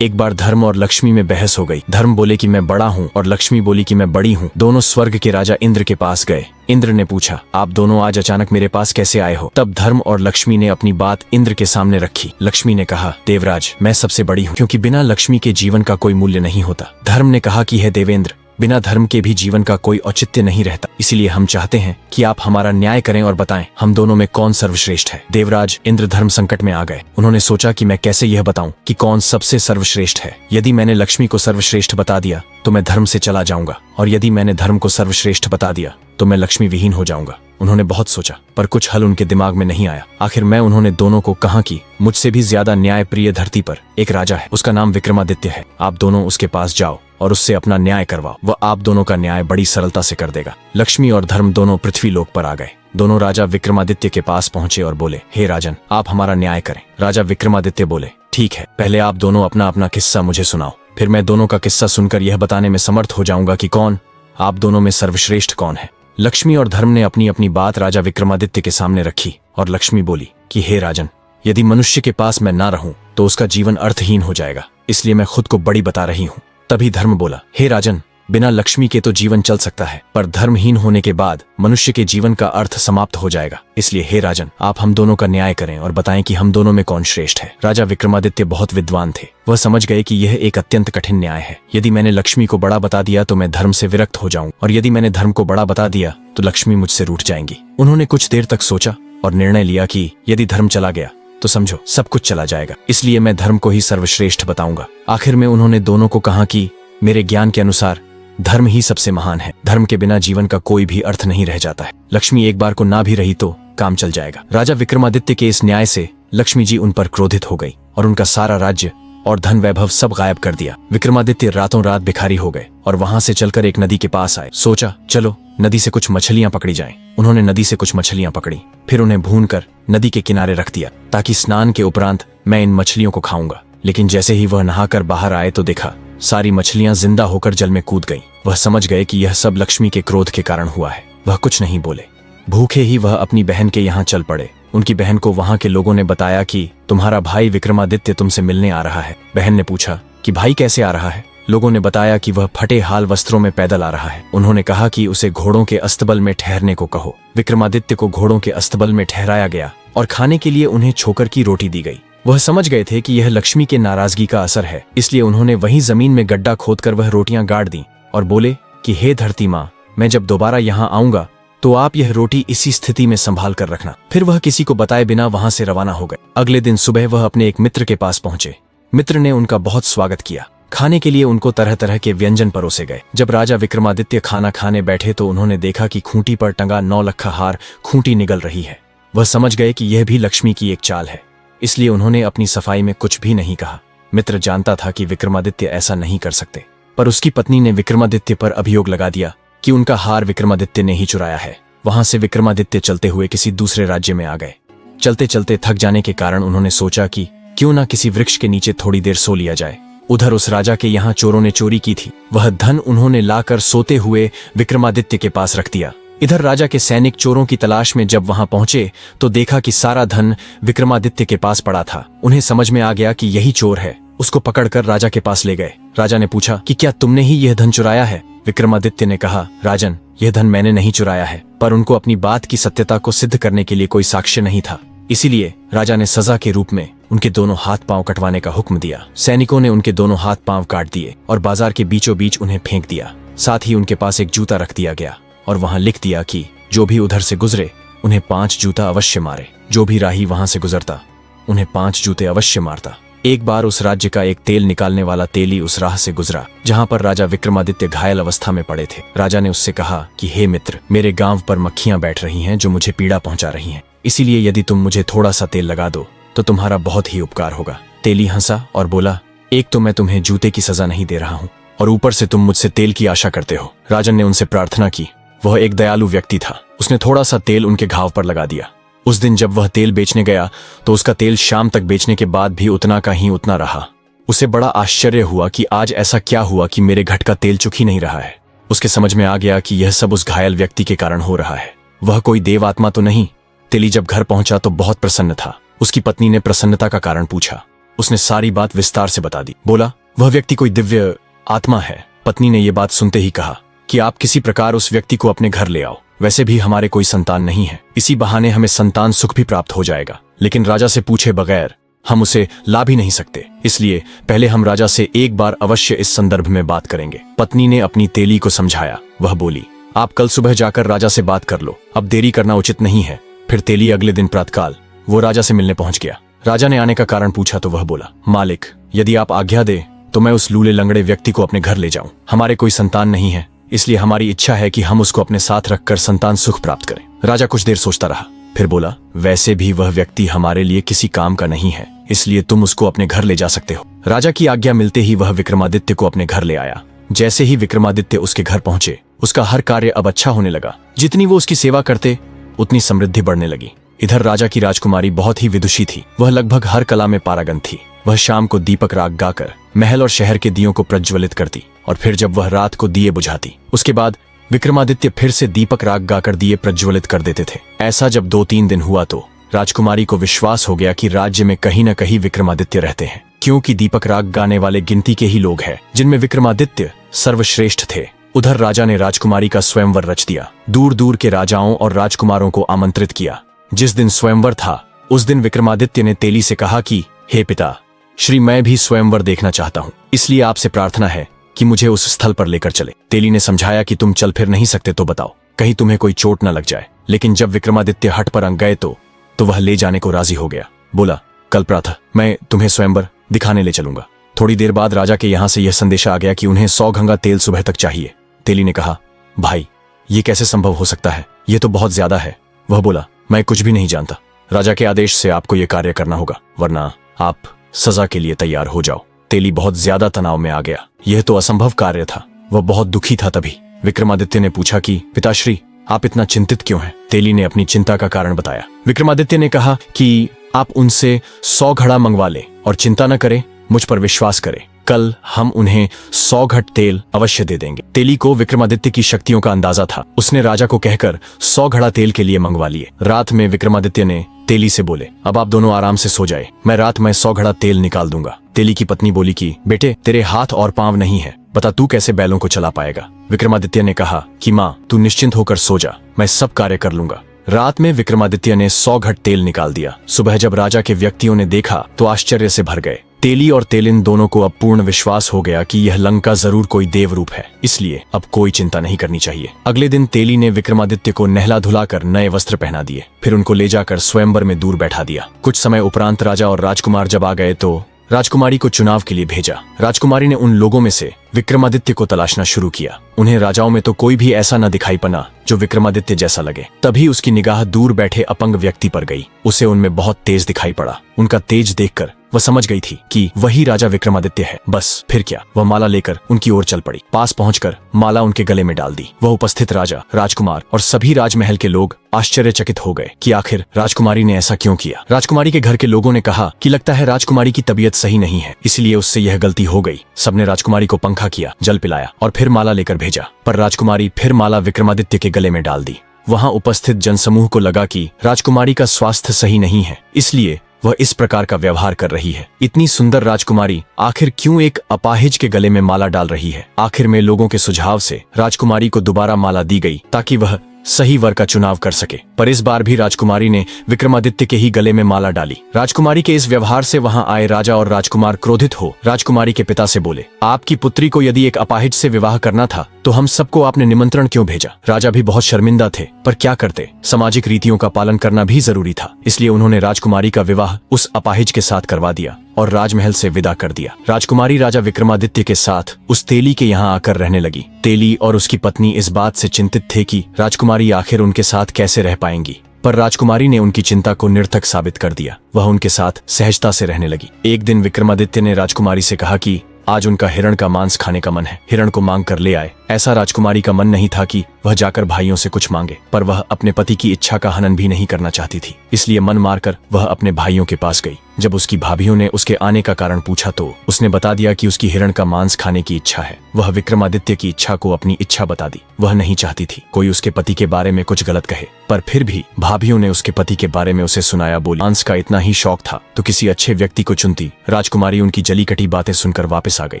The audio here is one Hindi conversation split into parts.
एक बार धर्म और लक्ष्मी में बहस हो गई। धर्म बोले कि मैं बड़ा हूँ और लक्ष्मी बोली कि मैं बड़ी हूँ। दोनों स्वर्ग के राजा इंद्र के पास गए। इंद्र ने पूछा, आप दोनों आज अचानक मेरे पास कैसे आए हो? तब धर्म और लक्ष्मी ने अपनी बात इंद्र के सामने रखी। लक्ष्मी ने कहा, देवराज, मैं सबसे बड़ी हूँ, क्योंकि बिना लक्ष्मी के जीवन का कोई मूल्य नहीं होता। धर्म ने कहा कि हे देवेंद्र, बिना धर्म के भी जीवन का कोई औचित्य नहीं रहता, इसीलिए हम चाहते हैं कि आप हमारा न्याय करें और बताएं हम दोनों में कौन सर्वश्रेष्ठ है। देवराज, इंद्र धर्म संकट में आ गए। उन्होंने सोचा कि मैं कैसे यह बताऊं कि कौन सबसे सर्वश्रेष्ठ है। यदि मैंने लक्ष्मी को सर्वश्रेष्ठ बता दिया तो मैं धर्म से चला जाऊंगा, और यदि मैंने धर्म को सर्वश्रेष्ठ बता दिया तो मैं लक्ष्मी विहीन हो जाऊंगा। उन्होंने बहुत सोचा, पर कुछ हल उनके दिमाग में नहीं आया। आखिर मैं उन्होंने दोनों को कहा कि मुझसे भी ज्यादा न्याय प्रिय धरती पर एक राजा है, उसका नाम विक्रमादित्य है। आप दोनों उसके पास जाओ और उससे अपना न्याय करवाओ, वह आप दोनों का न्याय बड़ी सरलता से कर देगा। लक्ष्मी और धर्म दोनों पृथ्वी लोक पर आ गए। दोनों राजा विक्रमादित्य के पास पहुंचे और बोले, हे राजन, आप हमारा न्याय करें। राजा विक्रमादित्य बोले, ठीक है, पहले आप दोनों अपना अपना किस्सा मुझे सुनाओ, फिर मैं दोनों का किस्सा सुनकर यह बताने में समर्थ हो जाऊंगा कि कौन आप दोनों में सर्वश्रेष्ठ कौन है। लक्ष्मी और धर्म ने अपनी अपनी बात राजा विक्रमादित्य के सामने रखी और लक्ष्मी बोली कि हे राजन, यदि मनुष्य के पास मैं ना रहूं तो उसका जीवन अर्थहीन हो जाएगा, इसलिए मैं खुद को बड़ी बता रही हूं। तभी धर्म बोला, हे राजन, बिना लक्ष्मी के तो जीवन चल सकता है, पर धर्महीन होने के बाद मनुष्य के जीवन का अर्थ समाप्त हो जाएगा। इसलिए हे राजन, आप हम दोनों का न्याय करें और बताएं कि हम दोनों में कौन श्रेष्ठ है। राजा विक्रमादित्य बहुत विद्वान थे। वह समझ गए कि यह एक अत्यंत कठिन न्याय है। यदि मैंने लक्ष्मी को बड़ा बता दिया तो मैं धर्म से विरक्त हो जाऊं, और यदि मैंने धर्म को बड़ा बता दिया तो लक्ष्मी मुझसे रूठ जाएंगी। उन्होंने कुछ देर तक सोचा और निर्णय लिया कि यदि धर्म चला गया तो समझो सब कुछ चला जाएगा, इसलिए मैं धर्म को ही सर्वश्रेष्ठ बताऊंगा। आखिर में उन्होंने दोनों को कहा कि मेरे ज्ञान के अनुसार धर्म ही सबसे महान है। धर्म के बिना जीवन का कोई भी अर्थ नहीं रह जाता है। लक्ष्मी एक बार को ना भी रही तो काम चल जाएगा। राजा विक्रमादित्य के इस न्याय से लक्ष्मी जी उन पर क्रोधित हो गई और उनका सारा राज्य और धन वैभव सब गायब कर दिया। विक्रमादित्य रातों रात भिखारी हो गए और वहां से चलकर एक नदी के पास आए। सोचा, चलो नदी से कुछ मछलियां पकड़ी जाएं। उन्होंने नदी से कुछ मछलियां पकड़ी, फिर उन्हें भूनकर नदी के किनारे रख दिया ताकि स्नान के उपरांत मैं इन मछलियों को खाऊंगा। लेकिन जैसे ही वह नहाकर बाहर आए तो देखा सारी मछलियां जिंदा होकर जल में कूद गईं। वह समझ गए कि यह सब लक्ष्मी के क्रोध के कारण हुआ है। वह कुछ नहीं बोले। भूखे ही वह अपनी बहन के यहाँ चल पड़े। उनकी बहन को वहां के लोगों ने बताया कि तुम्हारा भाई विक्रमादित्य तुमसे मिलने आ रहा है। बहन ने पूछा कि भाई कैसे आ रहा है? लोगों ने बताया कि वह फटे हाल वस्त्रों में पैदल आ रहा है। उन्होंने कहा कि उसे घोड़ों के अस्तबल में ठहरने को कहो। विक्रमादित्य को घोड़ों के अस्तबल में ठहराया गया और खाने के लिए उन्हें छोकर की रोटी दी गई। वह समझ गए थे कि यह लक्ष्मी के नाराजगी का असर है, इसलिए उन्होंने वहीं जमीन में गड्ढा खोदकर वह रोटियां गाड़ दी और बोले कि हे धरती माँ, मैं जब दोबारा यहाँ आऊंगा तो आप यह रोटी इसी स्थिति में संभाल कर रखना। फिर वह किसी को बताए बिना वहां से रवाना हो गए। अगले दिन सुबह वह अपने एक मित्र के पास पहुंचे। मित्र ने उनका बहुत स्वागत किया। खाने के लिए उनको तरह तरह के व्यंजन परोसे गए। जब राजा विक्रमादित्य खाना खाने बैठे तो उन्होंने देखा कि खूंटी पर टंगा 9 लखा हार खूंटी निगल रही है। वह समझ गए कि यह भी लक्ष्मी की एक चाल है, इसलिए उन्होंने अपनी सफाई में कुछ भी नहीं कहा। मित्र जानता था कि विक्रमादित्य ऐसा नहीं कर सकते, पर उसकी पत्नी ने विक्रमादित्य पर अभियोग लगा दिया कि उनका हार विक्रमादित्य ने ही चुराया है। वहां से विक्रमादित्य चलते हुए किसी दूसरे राज्य में आ गए। चलते चलते थक जाने के कारण उन्होंने सोचा कि क्यों ना किसी वृक्ष के नीचे थोड़ी देर सो लिया जाए। उधर उस राजा के यहाँ चोरों ने चोरी की थी। वह धन उन्होंने लाकर सोते हुए विक्रमादित्य के पास रख दिया। इधर राजा के सैनिक चोरों की तलाश में जब वहां पहुंचे तो देखा कि सारा धन विक्रमादित्य के पास पड़ा था। उन्हें समझ में आ गया कि यही चोर है। उसको पकड़कर राजा के पास ले गए। राजा ने पूछा कि क्या तुमने ही यह धन चुराया है? विक्रमादित्य ने कहा, राजन, यह धन मैंने नहीं चुराया है, पर उनको अपनी बात की सत्यता को सिद्ध करने के लिए कोई साक्ष्य नहीं था। इसीलिए राजा ने सजा के रूप में उनके दोनों हाथ पांव कटवाने का हुक्म दिया। सैनिकों ने उनके दोनों हाथ पांव काट दिए और बाजार के बीचों बीच उन्हें फेंक दिया। साथ ही उनके पास एक जूता रख दिया गया और वहां लिख दिया कि जो भी उधर से गुजरे उन्हें 5 जूता अवश्य मारे। जो भी राही वहां से गुजरता उन्हें 5 जूते अवश्य मारता। एक बार उस राज्य का एक तेल निकालने वाला तेली उस राह से गुजरा जहां पर राजा विक्रमादित्य घायल अवस्था में पड़े थे। राजा ने उससे कहा कि हे मित्र, मेरे गांव पर मक्खियां बैठ रही हैं जो मुझे पीड़ा पहुंचा रही हैं, इसीलिए यदि तुम मुझे थोड़ा सा तेल लगा दो तो तुम्हारा बहुत ही उपकार होगा। तेली हंसा और बोला, एक तो मैं तुम्हें जूते की सजा नहीं दे रहा हूँ और ऊपर से तुम मुझसे तेल की आशा करते हो। राजन ने उनसे प्रार्थना की। वह एक दयालु व्यक्ति था। उसने थोड़ा सा तेल उनके घाव पर लगा दिया। उस दिन जब वह तेल बेचने गया तो उसका तेल शाम तक बेचने के बाद भी उतना का ही उतना रहा। उसे बड़ा आश्चर्य हुआ कि आज ऐसा क्या हुआ कि मेरे घट का तेल चुक ही नहीं रहा है। उसके समझ में आ गया कि यह सब उस घायल व्यक्ति के कारण हो रहा है। वह कोई देव आत्मा तो नहीं। तेली जब घर पहुंचा तो बहुत प्रसन्न था। उसकी पत्नी ने प्रसन्नता का कारण पूछा। उसने सारी बात विस्तार से बता दी। बोला, वह व्यक्ति कोई दिव्य आत्मा है। पत्नी ने यह बात सुनते ही कहा कि आप किसी प्रकार उस व्यक्ति को अपने घर ले आओ। वैसे भी हमारे कोई संतान नहीं है, इसी बहाने हमें संतान सुख भी प्राप्त हो जाएगा, लेकिन राजा से पूछे बगैर हम उसे ला भी नहीं सकते, इसलिए पहले हम राजा से एक बार अवश्य इस संदर्भ में बात करेंगे। पत्नी ने अपनी तेली को समझाया। वह बोली, आप कल सुबह जाकर राजा से बात कर लो, अब देरी करना उचित नहीं है। फिर तेली अगले दिन प्रातःकाल वो राजा से मिलने पहुंच गया। राजा ने आने का कारण पूछा तो वह बोला, मालिक, यदि आप आज्ञा दे तो मैं उस लूले लंगड़े व्यक्ति को अपने घर ले जाऊं। हमारे कोई संतान नहीं है, इसलिए हमारी इच्छा है कि हम उसको अपने साथ रखकर संतान सुख प्राप्त करें। राजा कुछ देर सोचता रहा, फिर बोला, वैसे भी वह व्यक्ति हमारे लिए किसी काम का नहीं है, इसलिए तुम उसको अपने घर ले जा सकते हो। राजा की आज्ञा मिलते ही वह विक्रमादित्य को अपने घर ले आया। जैसे ही विक्रमादित्य उसके घर पहुंचे, उसका हर कार्य अब अच्छा होने लगा। जितनी वो उसकी सेवा करते उतनी समृद्धि बढ़ने लगी। इधर राजा की राजकुमारी बहुत ही विदुषी थी। वह लगभग हर कला में पारंगत थी। वह शाम को दीपक राग गाकर महल और शहर के दियों को प्रज्वलित करती और फिर जब वह रात को दिए बुझाती, उसके बाद विक्रमादित्य फिर से दीपक राग गाकर दिए प्रज्वलित कर देते थे। ऐसा जब 2-3 दिन हुआ तो राजकुमारी को विश्वास हो गया कि राज्य में कहीं न कहीं विक्रमादित्य रहते हैं, क्योंकि दीपक राग गाने वाले गिनती के ही लोग हैं जिनमें विक्रमादित्य सर्वश्रेष्ठ थे। उधर राजा ने राजकुमारी का स्वयंवर रच दिया। दूर दूर के राजाओं और राजकुमारों को आमंत्रित किया। जिस दिन स्वयंवर था उस दिन विक्रमादित्य ने तेली से कहा कि हे पिता श्री, मैं भी स्वयंवर देखना चाहता हूँ, इसलिए आपसे प्रार्थना है कि मुझे उस स्थल पर लेकर चले। तेली ने समझाया कि तुम चल फिर नहीं सकते तो बताओ, कहीं तुम्हें कोई चोट न लग जाए। लेकिन जब विक्रमादित्य हट पर गए तो वह ले जाने को राजी हो गया। बोला, कल प्रातः मैं तुम्हें स्वयंवर दिखाने ले चलूंगा। थोड़ी देर बाद राजा के यहाँ से यह संदेशा आ गया कि उन्हें 100 गंगा तेल सुबह तक चाहिए। तेली ने कहा, भाई ये कैसे संभव हो सकता है, ये तो बहुत ज्यादा है। वह बोला, मैं कुछ भी नहीं जानता, राजा के आदेश से आपको यह कार्य करना होगा, वरना आप सजा के लिए तैयार हो जाओ। तेली बहुत ज्यादा तनाव में आ गया। यह तो असंभव कार्य था। वह बहुत दुखी था। तभी विक्रमादित्य ने पूछा कि पिताश्री, आप इतना चिंतित क्यों हैं? तेली ने अपनी चिंता का कारण बताया। विक्रमादित्य ने कहा कि आप उनसे 100 घड़ा मंगवा लें और चिंता न करें, मुझ पर विश्वास करें, कल हम उन्हें 100 घट तेल अवश्य दे देंगे। तेली को विक्रमादित्य की शक्तियों का अंदाजा था। उसने राजा को कहकर 100 घड़ा तेल के लिए मंगवा लिए। रात में विक्रमादित्य ने तेली से बोले, अब आप दोनों आराम से सो जाए, मैं रात में 100 घड़ा तेल निकाल दूंगा। तेली की पत्नी बोली कि बेटे, तेरे हाथ और पांव नहीं है, बता तू कैसे बैलों को चला पाएगा? विक्रमादित्य ने कहा कि माँ, तू निश्चिंत होकर सो जा, मैं सब कार्य कर लूंगा। रात में विक्रमादित्य ने 100 घट तेल निकाल दिया। सुबह जब राजा के व्यक्तियों ने देखा तो आश्चर्य से भर गए। तेली और तेलिन दोनों को अब पूर्ण विश्वास हो गया कि यह लंका जरूर कोई देव रूप है, इसलिए अब कोई चिंता नहीं करनी चाहिए। अगले दिन तेली ने विक्रमादित्य को नहला धुलाकर नए वस्त्र पहना दिए, फिर उनको ले जाकर स्वयंवर में दूर बैठा दिया। कुछ समय उपरांत राजा और राजकुमार जब आ गए तो राजकुमारी को चुनाव के लिए भेजा। राजकुमारी ने उन लोगों में से विक्रमादित्य को तलाशना शुरू किया। उन्हें राजाओं में तो कोई भी ऐसा न दिखाई पड़ा जो विक्रमादित्य जैसा लगे। तभी उसकी निगाह दूर बैठे अपंग व्यक्ति पर गई। उसे उनमें बहुत तेज दिखाई पड़ा। उनका तेज देखकर वह समझ गई थी कि वही राजा विक्रमादित्य है। बस फिर क्या, वह माला लेकर उनकी ओर चल पड़ी। पास पहुंचकर माला उनके गले में डाल दी। वह उपस्थित राजा, राजकुमार और सभी राजमहल के लोग आश्चर्यचकित हो गए कि आखिर राजकुमारी ने ऐसा क्यों किया। राजकुमारी के घर के लोगों ने कहा कि लगता है राजकुमारी की तबीयत सही नहीं है, इसलिए उससे यह गलती हो गई। सबने राजकुमारी को पंखा किया, जल पिलाया और फिर माला लेकर भेजा, पर राजकुमारी फिर माला विक्रमादित्य के गले में डाल दी। वहां उपस्थित जनसमूह को लगा कि राजकुमारी का स्वास्थ्य सही नहीं है, इसलिए वह इस प्रकार का व्यवहार कर रही है। इतनी सुंदर राजकुमारी आखिर क्यों एक अपाहिज के गले में माला डाल रही है? आखिर में लोगों के सुझाव से राजकुमारी को दोबारा माला दी गई ताकि वह सही वर का चुनाव कर सके। पर इस बार भी राजकुमारी ने विक्रमादित्य के ही गले में माला डाली। राजकुमारी के इस व्यवहार से वहां आए राजा और राजकुमार क्रोधित हो राजकुमारी के पिता से बोले, आपकी पुत्री को यदि एक अपाहिज से विवाह करना था तो हम सबको आपने निमंत्रण क्यों भेजा? राजा भी बहुत शर्मिंदा थे, पर क्या करते, सामाजिक रीतियों का पालन करना भी जरूरी था। इसलिए उन्होंने राजकुमारी का विवाह उस अपाहिज के साथ करवा दिया और राजमहल से विदा कर दिया। राजकुमारी राजा विक्रमादित्य के साथ उस तेली के यहाँ आकर रहने लगी। तेली और उसकी पत्नी इस बात से चिंतित थे कि राजकुमारी आखिर उनके साथ कैसे रह पाएंगी, पर राजकुमारी ने उनकी चिंता को निरर्थक साबित कर दिया। वह उनके साथ सहजता से रहने लगी। एक दिन विक्रमादित्य ने राजकुमारी से कहा कि आज उनका हिरण का मांस खाने का मन है, हिरण को मांग कर ले आए। ऐसा राजकुमारी का मन नहीं था कि वह जाकर भाइयों से कुछ मांगे, पर वह अपने पति की इच्छा का हनन भी नहीं करना चाहती थी, इसलिए मन मारकर वह अपने भाइयों के पास गई। जब उसकी भाभीयों ने उसके आने का कारण पूछा तो उसने बता दिया कि उसकी हिरण का मांस खाने की इच्छा है। वह विक्रमादित्य की इच्छा को अपनी इच्छा बता दी। वह नहीं चाहती थी कोई उसके पति के बारे में कुछ गलत कहे, पर फिर भी भाभीयों ने उसके पति के बारे में उसे सुनाया। बोली मांस का इतना ही शौक था तो किसी अच्छे व्यक्ति को चुनती। राजकुमारी उनकी जली कटी बातें सुनकर वापस आ गई।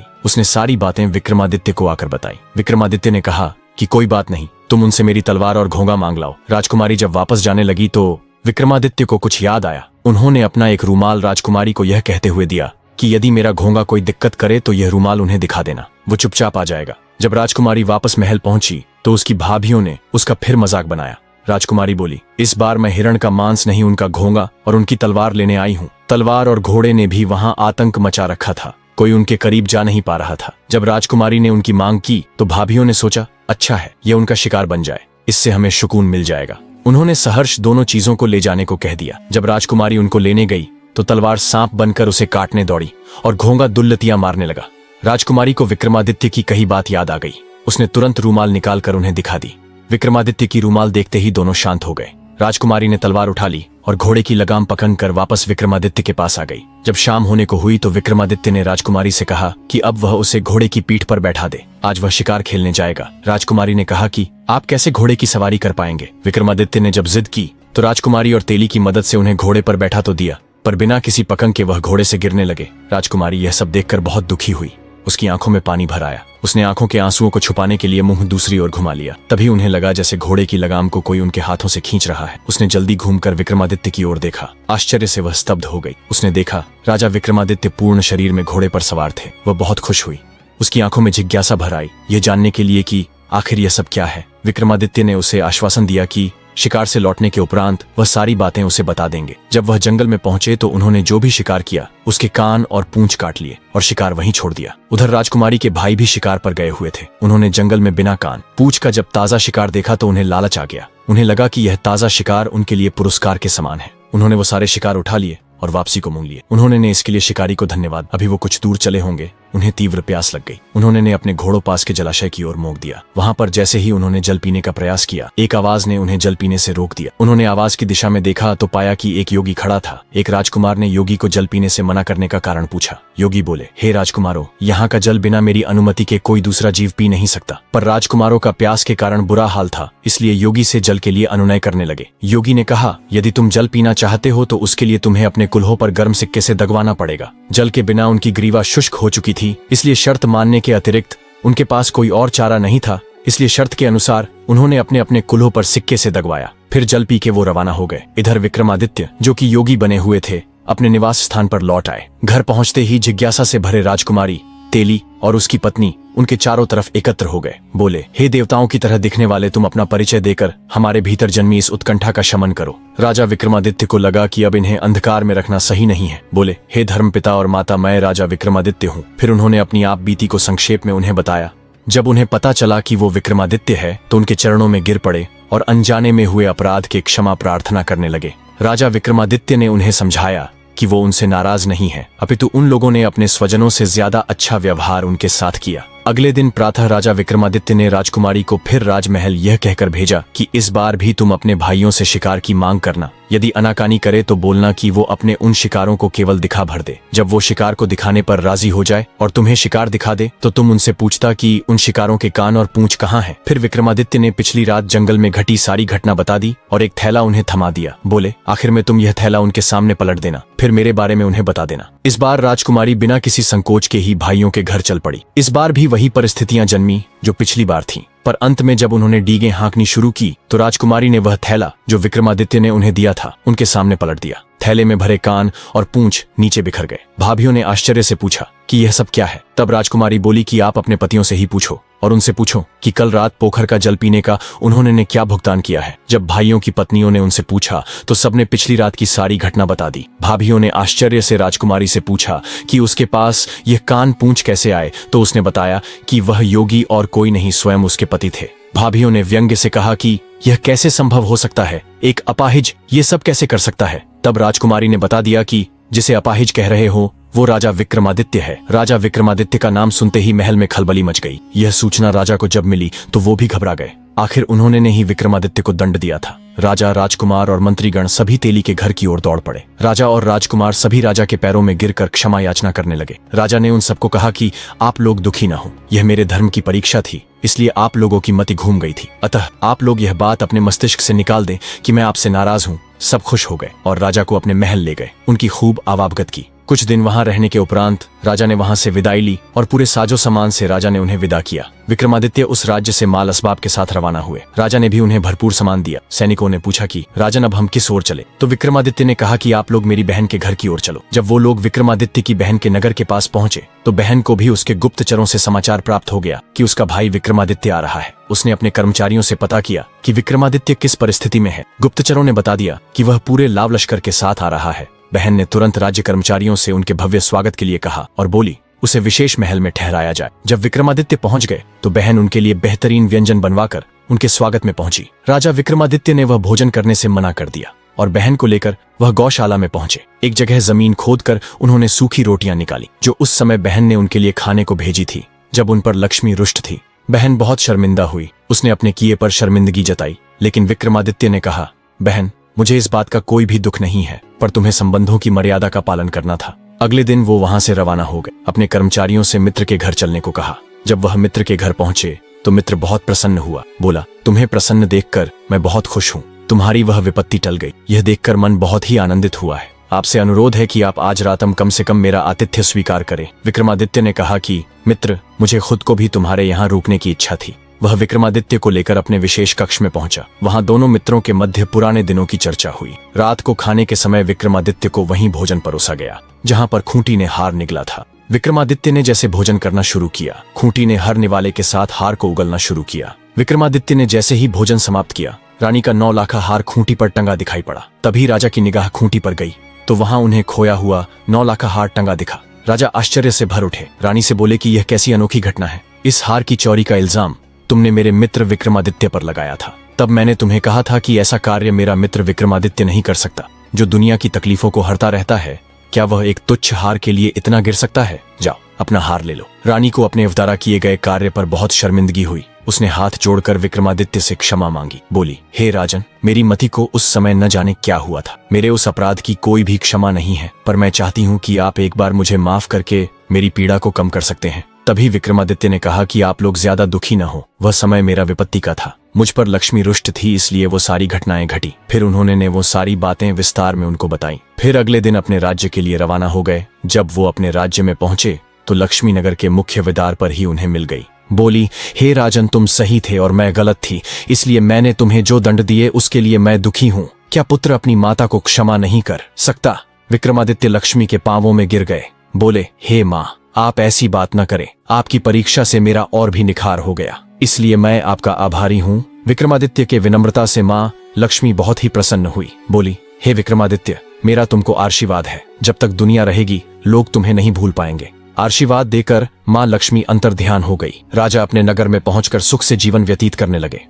उसने सारी बातें विक्रमादित्य को आकर बताई। विक्रमादित्य ने कहा कि कोई बात नहीं, तुम उनसे मेरी तलवार और घोंगा मांग लाओ। राजकुमारी जब वापस जाने लगी तो विक्रमादित्य को कुछ याद आया। उन्होंने अपना एक रूमाल राजकुमारी को यह कहते हुए दिया कि यदि मेरा घोंगा कोई दिक्कत करे तो यह रूमाल उन्हें दिखा देना, वो चुपचाप आ जाएगा। जब राजकुमारी वापस महल पहुंची तो उसकी भाभीयों ने उसका फिर मजाक बनाया। राजकुमारी बोली, इस बार मैं हिरण का मांस नहीं, उनका घोंगा और उनकी तलवार लेने आई हूँ। तलवार और घोड़े ने भी वहां आतंक मचा रखा था, कोई उनके करीब जा नहीं पा रहा था। जब राजकुमारी ने उनकी मांग की तो भाभीयों ने सोचा, अच्छा है, यह उनका शिकार बन जाए, इससे हमें सुकून मिल जाएगा। उन्होंने सहर्ष दोनों चीजों को ले जाने को कह दिया। जब राजकुमारी उनको लेने गई तो तलवार सांप बनकर उसे काटने दौड़ी और घोंगा दुल्लतियां मारने लगा। राजकुमारी को विक्रमादित्य की कही बात याद आ गई। उसने तुरंत रूमाल निकालकर उन्हें दिखा दी। विक्रमादित्य की रूमाल देखते ही दोनों शांत हो गए। राजकुमारी ने तलवार उठा ली और घोड़े की लगाम पकड़कर वापस विक्रमादित्य के पास आ गई। जब शाम होने को हुई तो विक्रमादित्य ने राजकुमारी से कहा कि अब वह उसे घोड़े की पीठ पर बैठा दे, आज वह शिकार खेलने जाएगा। राजकुमारी ने कहा कि आप कैसे घोड़े की सवारी कर पाएंगे। विक्रमादित्य ने जब जिद की तो राजकुमारी और तेली की मदद से उन्हें घोड़े पर बैठा तो दिया, पर बिना किसी पकंग के वह घोड़े से गिरने लगे। राजकुमारी यह सब देखकर बहुत दुखी हुई। उसकी आंखों में पानी भर आया। उसने आंखों के आंसुओं को छुपाने के लिए मुंह दूसरी ओर घुमा लिया। तभी उन्हें लगा जैसे घोड़े की लगाम को कोई उनके हाथों से खींच रहा है। उसने जल्दी घूमकर विक्रमादित्य की ओर देखा। आश्चर्य से वह स्तब्ध हो गई। उसने देखा राजा विक्रमादित्य पूर्ण शरीर में घोड़े पर सवार थे। वह बहुत खुश हुई। उसकी आंखों में जिज्ञासा भर आई, ये जानने के लिए कि आखिर यह सब क्या है। विक्रमादित्य ने उसे आश्वासन दिया कि शिकार से लौटने के उपरांत वह सारी बातें उसे बता देंगे। जब वह जंगल में पहुंचे तो उन्होंने जो भी शिकार किया उसके कान और पूंछ काट लिए और शिकार वहीं छोड़ दिया। उधर राजकुमारी के भाई भी शिकार पर गए हुए थे। उन्होंने जंगल में बिना कान पूंछ का जब ताजा शिकार देखा तो उन्हें लालच आ गया। उन्हें लगा कि यह ताजा शिकार उनके लिए पुरस्कार के समान है। उन्होंने वो सारे शिकार उठा लिए और वापसी को मोड़ लिए। उन्होंने ने इसके लिए शिकारी को धन्यवाद। अभी वो कुछ दूर चले होंगे, उन्हें तीव्र प्यास लग गई। उन्होंने ने अपने घोड़ों पास के जलाशय की ओर मोड़ दिया। वहां पर जैसे ही उन्होंने जल पीने का प्रयास किया, एक आवाज ने उन्हें जल पीने से रोक दिया। उन्होंने आवाज की दिशा में देखा तो पाया कि एक योगी खड़ा था। एक राजकुमार ने योगी को जल पीने से मना करने का कारण पूछा। योगी बोले, हे राजकुमारों, यहाँ का जल बिना मेरी अनुमति के कोई दूसरा जीव पी नहीं सकता। पर राजकुमारों का प्यास के कारण बुरा हाल था, इसलिए योगी से जल के लिए अनुनय करने लगे। योगी ने कहा, यदि तुम जल पीना चाहते हो तो उसके लिए तुम्हें अपने कुल्हों पर गर्म सिक्के से दगवाना पड़ेगा। जल के बिना उनकी ग्रीवा शुष्क हो चुकी थी, इसलिए शर्त मानने के अतिरिक्त उनके पास कोई और चारा नहीं था। इसलिए शर्त के अनुसार उन्होंने अपने अपने कुल्हों पर सिक्के से दगवाया। फिर जल पी के वो रवाना हो गए। इधर विक्रमादित्य, जो कि योगी बने हुए थे, अपने निवास स्थान पर लौट आए। घर पहुंचते ही जिज्ञासा से भरे राजकुमारी, तेली और उसकी पत्नी उनके चारों तरफ एकत्र हो गए। बोले, हे देवताओं की तरह दिखने वाले तुम, अपना परिचय देकर हमारे भीतर जन्मी इस उत्कंठा का शमन करो। राजा विक्रमादित्य को लगा कि अब इन्हें अंधकार में रखना सही नहीं है। बोले, हे धर्मपिता और माता, मैं राजा विक्रमादित्य हूँ। फिर उन्होंने अपनी आप बीती को संक्षेप में उन्हें बताया। जब उन्हें पता चला कि वो विक्रमादित्य है तो उनके चरणों में गिर पड़े और अनजाने में हुए अपराध के क्षमा प्रार्थना करने लगे। राजा विक्रमादित्य ने उन्हें समझाया कि वो उनसे नाराज नहीं है, अपितु उन लोगों ने अपने स्वजनों से ज्यादा अच्छा व्यवहार उनके साथ किया। अगले दिन प्रातः राजा विक्रमादित्य ने राजकुमारी को फिर राजमहल यह कहकर भेजा कि इस बार भी तुम अपने भाइयों से शिकार की मांग करना। यदि अनाकानी करे तो बोलना कि वो अपने उन शिकारों को केवल दिखा भर दे। जब वो शिकार को दिखाने पर राजी हो जाए और तुम्हें शिकार दिखा दे तो तुम उनसे पूछता कि उन शिकारों के कान और पूंछ कहाँ हैं। फिर विक्रमादित्य ने पिछली रात जंगल में घटी सारी घटना बता दी और एक थैला उन्हें थमा दिया। बोले, आखिर में तुम यह थैला उनके सामने पलट देना, फिर मेरे बारे में उन्हें बता देना। इस बार राजकुमारी बिना किसी संकोच के ही भाइयों के घर चल पड़ी। इस बार भी वही परिस्थितियां जन्मी जो पिछली बार थीं। पर अंत में जब उन्होंने डीगे हाँकनी शुरू की तो राजकुमारी ने वह थैला जो विक्रमादित्य ने उन्हें दिया था उनके सामने पलट दिया। थैले में भरे कान और पूंछ नीचे बिखर गए। भाभियों ने आश्चर्य से पूछा कि यह सब क्या है। तब राजकुमारी बोली कि आप अपने पतियों से ही पूछो और उनसे पूछो कि कल रात पोखर का जल पीने का उन्होंने ने क्या भुगतान किया है। जब भाइयों की पत्नियों ने उनसे पूछा तो सबने पिछली रात की सारी घटना बता दी। भाभियों ने आश्चर्य से राजकुमारी से पूछा कि उसके पास यह कान पूंछ कैसे आए, तो उसने बताया कि वह योगी और कोई नहीं, स्वयं उसके पति थे। भाभियों ने व्यंग्य से कहा कि यह कैसे संभव हो सकता है, एक अपाहिज ये सब कैसे कर सकता है। तब राजकुमारी ने बता दिया कि जिसे अपाहिज कह रहे हो वो राजा विक्रमादित्य है। राजा विक्रमादित्य का नाम सुनते ही महल में खलबली मच गई। यह सूचना राजा को जब मिली तो वो भी घबरा गए। आखिर उन्होंने ने ही विक्रमादित्य को दंड दिया था। राजा, राजकुमार और मंत्रीगण सभी तेली के घर की ओर दौड़ पड़े। राजा और राजकुमार सभी राजा के पैरों में गिरकर क्षमा याचना करने लगे। राजा ने उन सबको कहा कि आप लोग दुखी न हो, यह मेरे धर्म की परीक्षा थी, इसलिए आप लोगों की मति घूम गई थी। अतः आप लोग यह बात अपने मस्तिष्क से निकाल दें कि मैं आपसे नाराज हूँ। सब खुश हो गए और राजा को अपने महल ले गए, उनकी खूब आवाभगत की। कुछ दिन वहां रहने के उपरांत राजा ने वहां से विदाई ली और पूरे साजो सामान से राजा ने उन्हें विदा किया। विक्रमादित्य उस राज्य से माल असबाब के साथ रवाना हुए। राजा ने भी उन्हें भरपूर सामान दिया। सैनिकों ने पूछा कि राजन, अब हम किस ओर चले? तो विक्रमादित्य ने कहा कि आप लोग मेरी बहन के घर की ओर चलो। जब वो लोग विक्रमादित्य की बहन के नगर के पास पहुंचे तो बहन को भी उसके गुप्तचरों से समाचार प्राप्त हो गया कि उसका भाई विक्रमादित्य आ रहा है। उसने अपने कर्मचारियों से पता किया कि विक्रमादित्य किस परिस्थिति में है। गुप्तचरों ने बता दिया कि वह पूरे लाव लश्कर के साथ आ रहा है। बहन ने तुरंत राज्य कर्मचारियों से उनके भव्य स्वागत के लिए कहा और बोली उसे विशेष महल में ठहराया जाए। जब विक्रमादित्य पहुंच गए तो बहन उनके लिए बेहतरीन व्यंजन बनवाकर उनके स्वागत में पहुंची। राजा विक्रमादित्य ने वह भोजन करने से मना कर दिया और बहन को लेकर वह गौशाला में पहुंचे। एक जगह जमीन खोदकर उन्होंने सूखी रोटियां निकाली जो उस समय बहन ने उनके लिए खाने को भेजी थी, जब उन पर लक्ष्मी रुष्ट थी। बहन बहुत शर्मिंदा हुई। उसने अपने किए पर शर्मिंदगी जताई, लेकिन विक्रमादित्य ने कहा, बहन, मुझे इस बात का कोई भी दुख नहीं है, पर तुम्हें संबंधों की मर्यादा का पालन करना था। अगले दिन वो वहां से रवाना हो गए। अपने कर्मचारियों से मित्र के घर चलने को कहा। जब वह मित्र के घर पहुंचे तो मित्र बहुत प्रसन्न हुआ। बोला, तुम्हें प्रसन्न देखकर मैं बहुत खुश हूँ। तुम्हारी वह विपत्ति टल गई, यह देखकर मन बहुत ही आनंदित हुआ है। आपसे अनुरोध है कि आप आज रातम कम से कम मेरा आतिथ्य स्वीकार करें। विक्रमादित्य ने कहा कि मित्र, मुझे खुद को भी तुम्हारे यहाँ रुकने की इच्छा थी। वह विक्रमादित्य को लेकर अपने विशेष कक्ष में पहुंचा। वहां दोनों मित्रों के मध्य पुराने दिनों की चर्चा हुई। रात को खाने के समय विक्रमादित्य को वहीं भोजन परोसा गया जहां पर खूंटी ने हार निगला था। विक्रमादित्य ने जैसे भोजन करना शुरू किया, खूंटी ने हर निवाले के साथ हार को उगलना शुरू किया। विक्रमादित्य ने जैसे ही भोजन समाप्त किया, रानी का 9 लाखा हार खूंटी पर टंगा दिखाई पड़ा। तभी राजा की निगाह खूंटी पर गई तो वहां उन्हें खोया हुआ 9 लाखा हार टंगा दिखा। राजा आश्चर्य से भर उठे। रानी से बोले कि यह कैसी अनोखी घटना है। इस हार की चोरी का इल्जाम तुमने मेरे मित्र विक्रमादित्य पर लगाया था। तब मैंने तुम्हें कहा था कि ऐसा कार्य मेरा मित्र विक्रमादित्य नहीं कर सकता, जो दुनिया की तकलीफों को हरता रहता है। क्या वह एक तुच्छ हार के लिए इतना गिर सकता है? जाओ, अपना हार ले लो। रानी को अपने द्वारा किए गए कार्य पर बहुत शर्मिंदगी हुई। उसने हाथ जोड़कर विक्रमादित्य से क्षमा मांगी। बोली, हे राजन, मेरी मति को उस समय न जाने क्या हुआ था। मेरे उस अपराध की कोई भी क्षमा नहीं है, पर मैं चाहती हूँ कि आप एक बार मुझे माफ करके मेरी पीड़ा को कम कर सकते हैं। तभी विक्रमादित्य ने कहा कि आप लोग ज्यादा दुखी न हो। वह समय मेरा विपत्ति का था। मुझ पर लक्ष्मी रुष्ट थी, इसलिए वो सारी घटनाएं घटी। फिर उन्होंने ने वो सारी बातें विस्तार में उनको बताई। फिर अगले दिन अपने राज्य के लिए रवाना हो गए। जब वो अपने राज्य में पहुंचे तो लक्ष्मी नगर के मुख्य द्वार पर ही उन्हें मिल गई। बोली, हे राजन, तुम सही थे और मैं गलत थी, इसलिए मैंने तुम्हें जो दंड दिए उसके लिए मैं दुखी हूँ। क्या पुत्र अपनी माता को क्षमा नहीं कर सकता? विक्रमादित्य लक्ष्मी के पांवों में गिर गए। बोले, हे माँ, आप ऐसी बात न करें। आपकी परीक्षा से मेरा और भी निखार हो गया, इसलिए मैं आपका आभारी हूँ। विक्रमादित्य के विनम्रता से माँ लक्ष्मी बहुत ही प्रसन्न हुई। बोली, हे विक्रमादित्य, मेरा तुमको आशीर्वाद है। जब तक दुनिया रहेगी लोग तुम्हें नहीं भूल पाएंगे। आशीर्वाद देकर माँ लक्ष्मी अंतर्ध्यान हो गई। राजा अपने नगर में पहुंचकर सुख से जीवन व्यतीत करने लगे।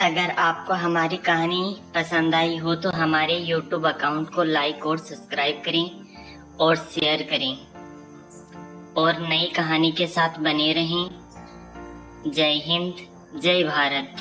अगर आपको हमारी कहानी पसंद आई हो तो हमारे YouTube अकाउंट को लाइक और सब्सक्राइब करें और शेयर करें और नई कहानी के साथ बने रहें। जय हिंद, जय भारत।